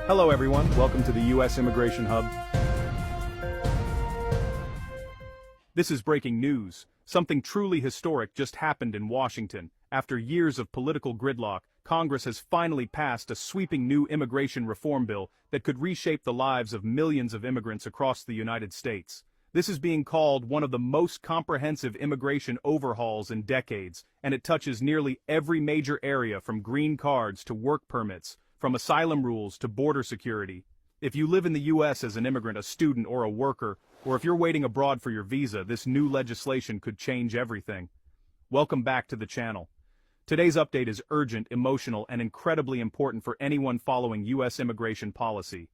Hello everyone, welcome to the U.S. Immigration Hub. This is breaking news. Something truly historic just happened in Washington. After years of political gridlock, Congress has finally passed a sweeping new immigration reform bill that could reshape the lives of millions of immigrants across the United States. This is being called one of the most comprehensive immigration overhauls in decades, and it touches nearly every major area from green cards to work permits, from asylum rules to border security. If you live in the U.S. as an immigrant, a student, or a worker, or if you're waiting abroad for your visa, this new legislation could change everything. Welcome back to the channel. Today's update is urgent, emotional, and incredibly important for anyone following U.S. immigration policy.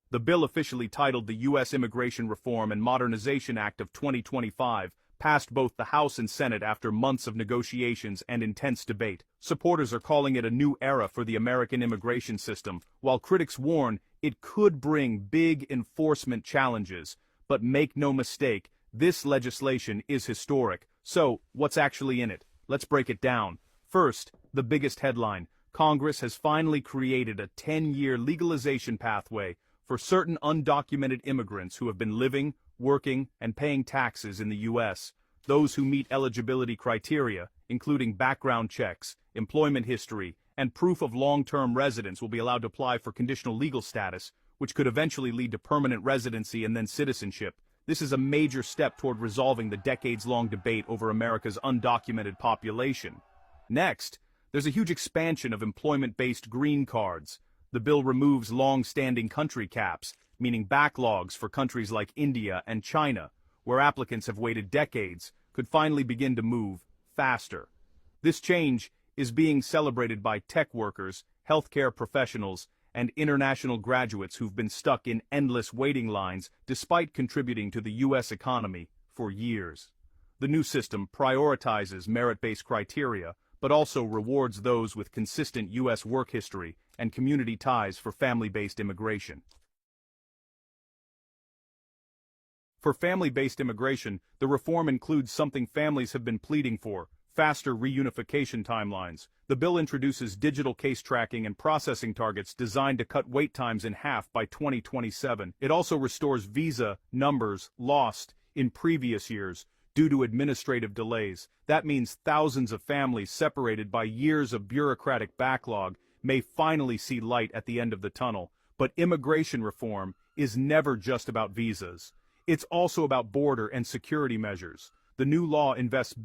The bill, officially titled the U.S. Immigration Reform and Modernization Act of 2025, passed both the House and Senate after months of negotiations and intense debate. Supporters are calling it a new era for the American immigration system, while critics warn it could bring big enforcement challenges. But make no mistake, this legislation is historic. So, what's actually in it? Let's break it down. First, the biggest headline: Congress has finally created a 10-year legalization pathway for certain undocumented immigrants who have been living, working, and paying taxes in the U.S. Those who meet eligibility criteria, including background checks, employment history, and proof of long-term residence, will be allowed to apply for conditional legal status, which could eventually lead to permanent residency and then citizenship. This is a major step toward resolving the decades-long debate over America's undocumented population. Next, there's a huge expansion of employment-based green cards. The bill removes long-standing country caps, meaning backlogs for countries like India and China, where applicants have waited decades, could finally begin to move faster. This change is being celebrated by tech workers, healthcare professionals, and international graduates who've been stuck in endless waiting lines despite contributing to the U.S. economy for years. The new system prioritizes merit-based criteria, but also rewards those with consistent U.S. work history and community ties for family-based immigration. For family-based immigration, the reform includes something families have been pleading for: faster reunification timelines. The bill introduces digital case tracking and processing targets designed to cut wait times in half by 2027. It also restores visa numbers lost in previous years due to administrative delays. That means thousands of families separated by years of bureaucratic backlog may finally see light at the end of the tunnel. But immigration reform is never just about visas. It's also about border and security measures. The new law invests